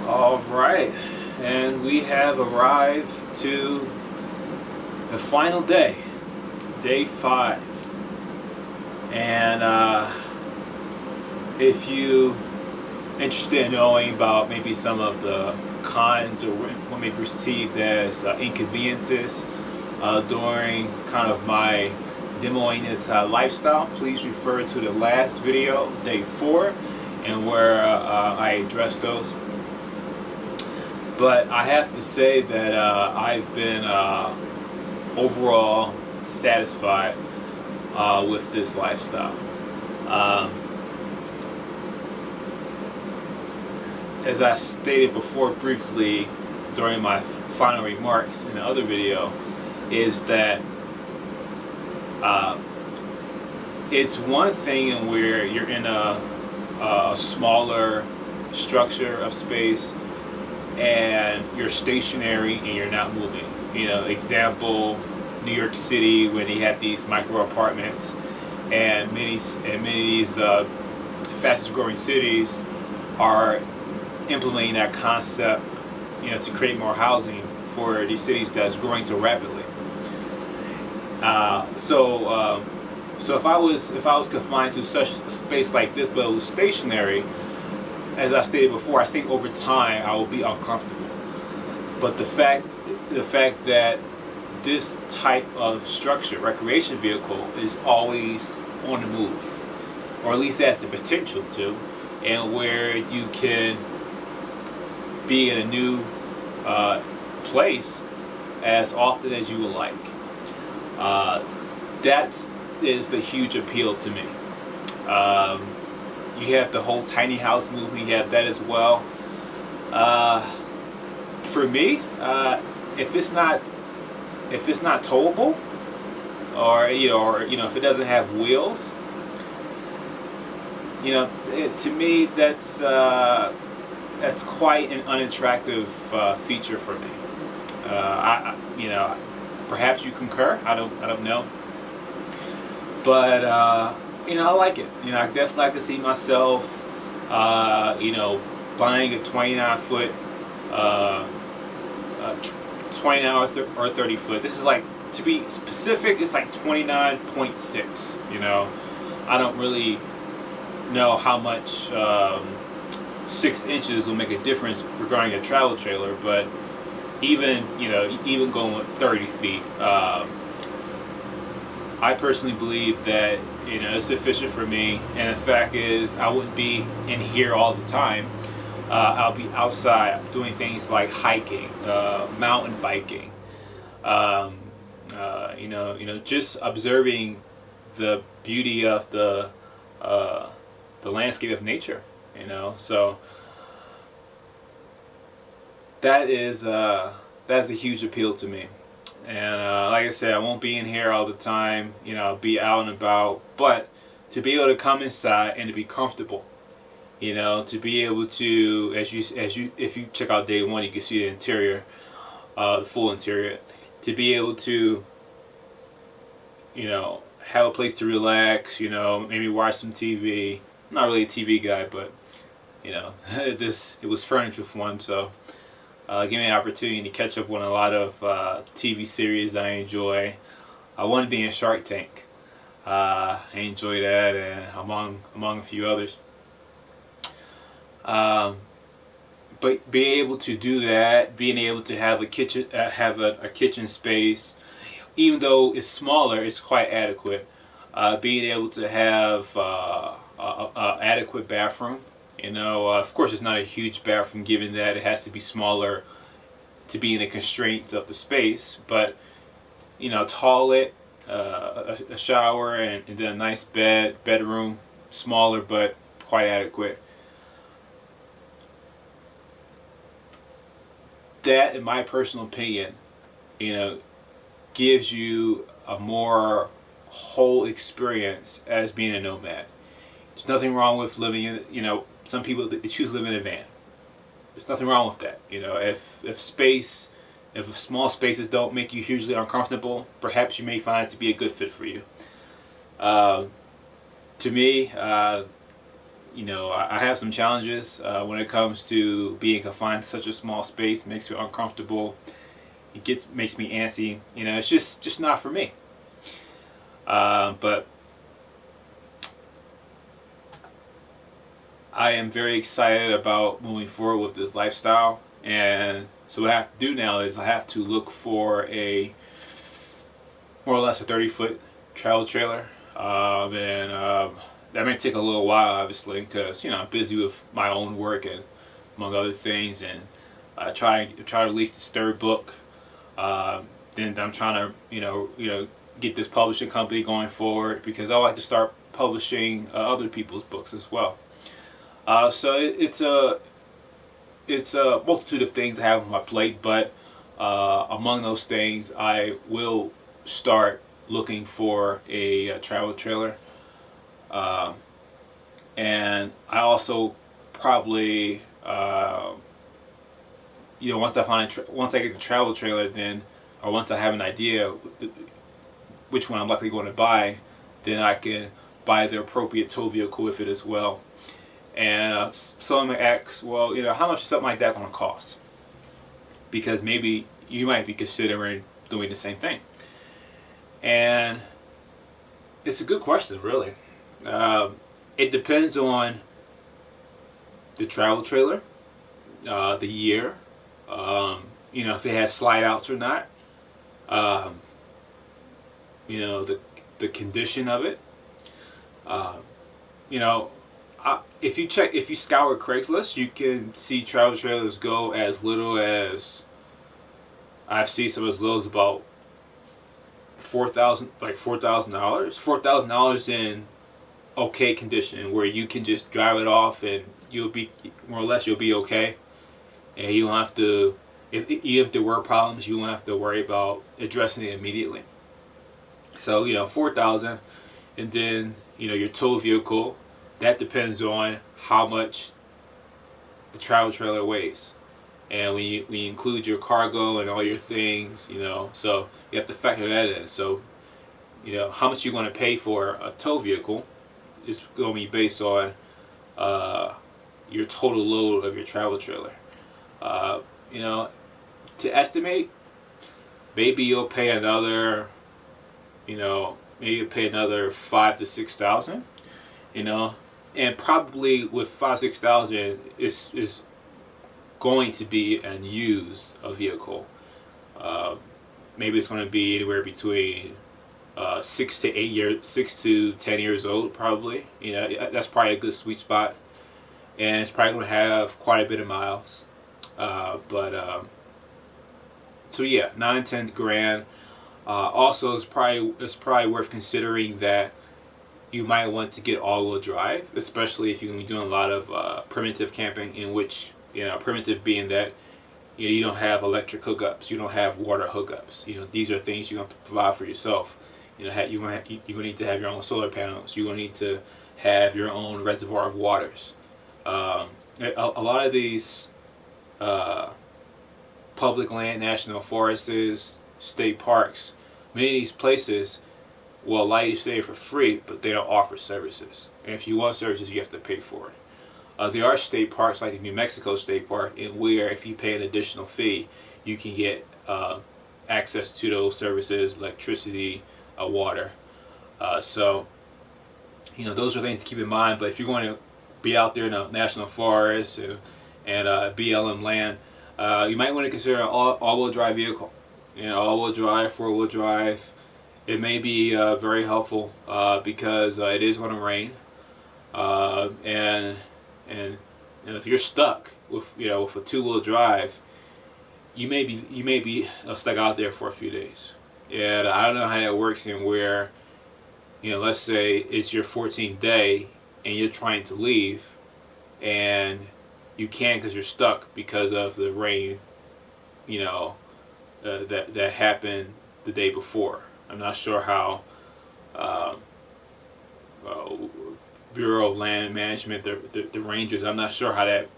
All right, and we have arrived to the final day, day 5. And if you interested in knowing about maybe some of the cons or what may be perceived as inconveniences during kind of my demoing this lifestyle, please refer to the last video, day 4, and where I addressed those. But I have to say that I've been overall satisfied with this lifestyle. Um, as I stated before briefly during my final remarks in the other video, is that uh, it's one thing where you're in a smaller structure of space and you're stationary and you're not moving. You know, example, New York City, when they have these micro apartments, and many of these fastest growing cities are implementing that concept, you know, to create more housing for these cities that's growing so rapidly. So if I was confined to such a space like this, but it was stationary, as I stated before, I think over time I will be uncomfortable. But the fact that this type of structure, recreation vehicle, is always on the move, or at least has the potential to, and where you can be in a new place as often as you would like. That is the huge appeal to me. Um, you have the whole tiny house movement. You have that as well. For me, if it's not towable, or if it doesn't have wheels, to me that's quite an unattractive feature for me. Perhaps you concur. I don't know, but I like it. I definitely like to see myself, buying a 29-foot, 29 or 30 foot. This is, like, to be specific, it's like 29.6. I don't really know how much 6 inches will make a difference regarding a travel trailer, but even going with 30 feet, I personally believe that it's sufficient for me. And the fact is, I wouldn't be in here all the time. I'll be outside doing things like hiking, mountain biking, um, just observing the beauty of the landscape of nature. So that's a huge appeal to me. And like I said, I won't be in here all the time. I'll be out and about, but to be able to come inside and to be comfortable, to be able to, if you check out day 1, you can see the interior, the full interior. To be able to, have a place to relax, maybe watch some TV. I'm not really a TV guy, but it was furniture for one, so give me an opportunity to catch up on a lot of TV series I enjoy. I want to be in Shark Tank. I enjoy that, and among a few others. But being able to do that, being able to have a kitchen, a kitchen space, even though it's smaller, it's quite adequate. Being able to have a adequate bathroom. Of course, it's not a huge bathroom, given that it has to be smaller to be in the constraints of the space. But toilet, a shower, and then a nice bedroom, smaller but quite adequate. That, in my personal opinion, gives you a more whole experience as being a nomad. There's nothing wrong with living in, some people, they choose to live in a van. There's nothing wrong with that. If small spaces don't make you hugely uncomfortable, perhaps you may find it to be a good fit for you. To me, I have some challenges when it comes to being confined to such a small space. It makes me uncomfortable. Makes me antsy. It's just not for me. But I am very excited about moving forward with this lifestyle. And so what I have to do now is I have to look for a more or less a 30-foot travel trailer. And that may take a little while, obviously, because I'm busy with my own work and among other things, and try to release this third book. Then I'm trying to get this publishing company going forward, because I like to start publishing other people's books as well. So it's a multitude of things I have on my plate, but among those things, I will start looking for a travel trailer, uh, and I also probably once I get the travel trailer, then or once I have an idea which one I'm likely going to buy, then I can buy the appropriate tow vehicle with it as well. And someone may ask, well, how much is something like that going to cost? Because maybe you might be considering doing the same thing. And it's a good question, really. It depends on the travel trailer, the year, if it has slide outs or not, um, the condition of it. Uh, you know, if you scour Craigslist, you can see travel trailers go as little as, I've seen some as low as about $4,000, $4,000 in okay condition, where you can just drive it off and you'll be okay, and you don't have to. If there were problems, you won't have to worry about addressing it immediately. So 4,000, and then your tow vehicle. That depends on how much the travel trailer weighs, and when you include your cargo and all your things, so you have to factor that in. So how much you're going to pay for a tow vehicle is going to be based on your total load of your travel trailer. Uh, you know, to estimate, maybe you'll pay another, maybe you'll pay another 5 to 6 thousand. You know, and probably with 5 6 thousand, is going to be and use a vehicle. Uh, Maybe it's going to be anywhere between 6 to 8 years, 6 to 10 years old, probably. That's probably a good sweet spot, and it's probably going to have quite a bit of miles. But So yeah, 9 10 grand. Also, it's probably worth considering that you might want to get all-wheel drive, especially if you're going to be doing a lot of primitive camping, in which primitive being that you don't have electric hookups, you don't have water hookups. These are things you have to provide for yourself. You're going to need to have your own solar panels. You're going to need to have your own reservoir of waters. A lot of these public land, national forests, state parks, many of these places will allow you to stay for free, but they don't offer services. And if you want services, you have to pay for it. There are state parks like the New Mexico State Park, in where if you pay an additional fee, you can get access to those services, electricity, water. So those are things to keep in mind. But if you're going to be out there in a national forest and BLM land, you might want to consider an all-wheel drive vehicle. All-wheel drive, four-wheel drive. It may be very helpful because it is going to rain, and if you're stuck with with a two-wheel drive, you may be stuck out there for a few days. And I don't know how that works, in where let's say it's your 14th day and you're trying to leave, and you can't because you're stuck because of the rain, that happened the day before. I'm not sure how uh, Bureau of Land Management, the rangers. I'm not sure how that,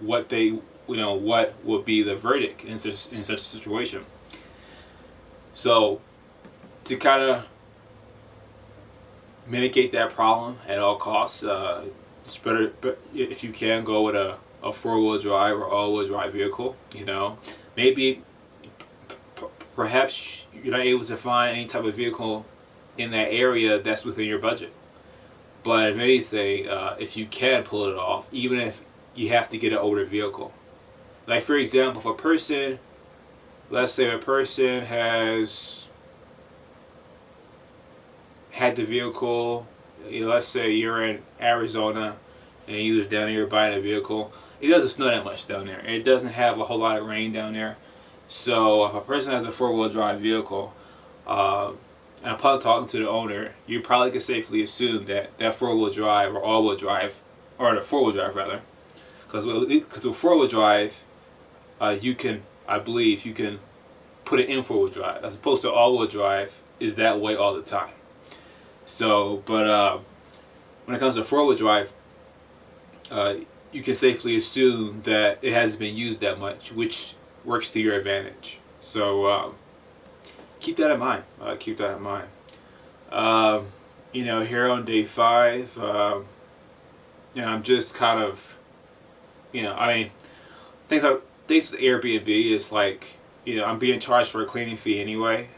what they, what would be the verdict in such a situation. So to kind of mitigate that problem at all costs. It's better, but if you can, go with a four-wheel drive or all-wheel drive vehicle. Maybe perhaps you're not able to find any type of vehicle in that area that's within your budget. But if anything, if you can pull it off, even if you have to get an older vehicle. Like for example, if a person, let's say a person has had the vehicle, let's say you're in Arizona and you was down here buying a vehicle. It doesn't snow that much down there. It doesn't have a whole lot of rain down there. So if a person has a four-wheel drive vehicle, and upon talking to the owner, you probably could safely assume that that four-wheel drive or all-wheel drive, or the four-wheel drive rather, because with four-wheel drive, you can, I believe, you can put it in four-wheel drive, as opposed to all-wheel drive is that way all the time. So, but when it comes to four-wheel drive, you can safely assume that it hasn't been used that much, which works to your advantage. So keep that in mind. Keep that in mind. Here on day 5, I'm just kind of, I mean, things with Airbnb is like, I'm being charged for a cleaning fee anyway,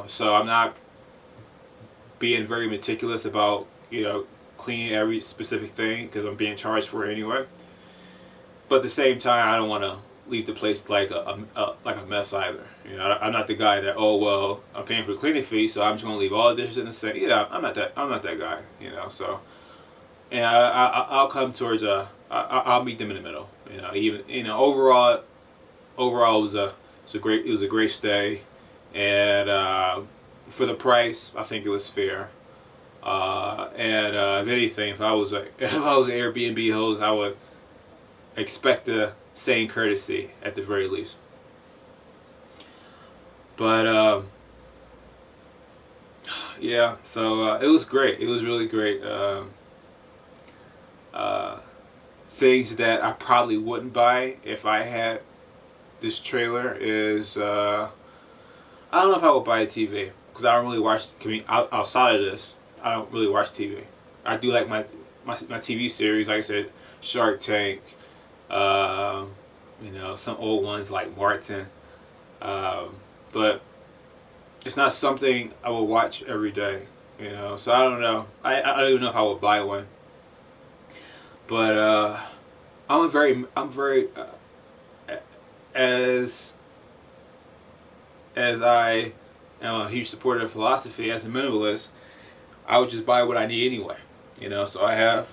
so I'm not being very meticulous about, cleaning every specific thing because I'm being charged for it anyway. But at the same time, I don't want to leave the place like a mess either. I'm not the guy that, oh well, I'm paying for the cleaning fee, so I'm just gonna leave all the dishes in the sink. I'm not that guy. So, and I'll come towards I'll meet them in the middle. Even overall it was a great stay, and for the price, I think it was fair. And if anything, if I was an Airbnb host, I would expect the same courtesy at the very least. But yeah, so it was great. It was really great. Things that I probably wouldn't buy if I had this trailer is I don't know if I would buy a TV because I don't really watch. Outside of this, I don't really watch TV. I do like my TV series, like I said, Shark Tank. Some old ones like Martin. But it's not something I will watch every day. So I don't know. I don't even know if I would buy one. But I'm very as I am a huge supporter of philosophy as a minimalist. I would just buy what I need anyway. So I have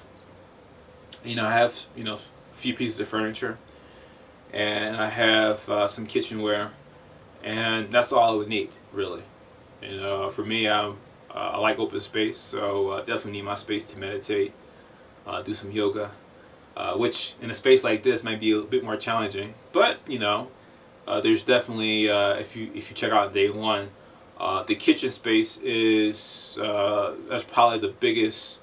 a few pieces of furniture, and I have some kitchenware, and that's all I would need really. For me, I like open space, so definitely need my space to meditate, do some yoga, which in a space like this might be a bit more challenging. But there's definitely if you check out day 1, the kitchen space is that's probably the biggest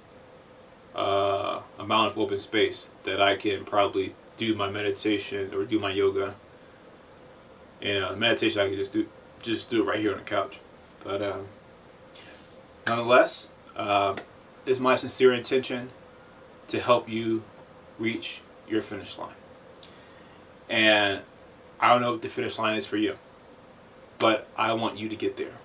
amount of open space that I can probably do my meditation or do my yoga. Meditation I can just do it right here on the couch. But nonetheless, it's my sincere intention to help you reach your finish line. And I don't know what the finish line is for you, but I want you to get there.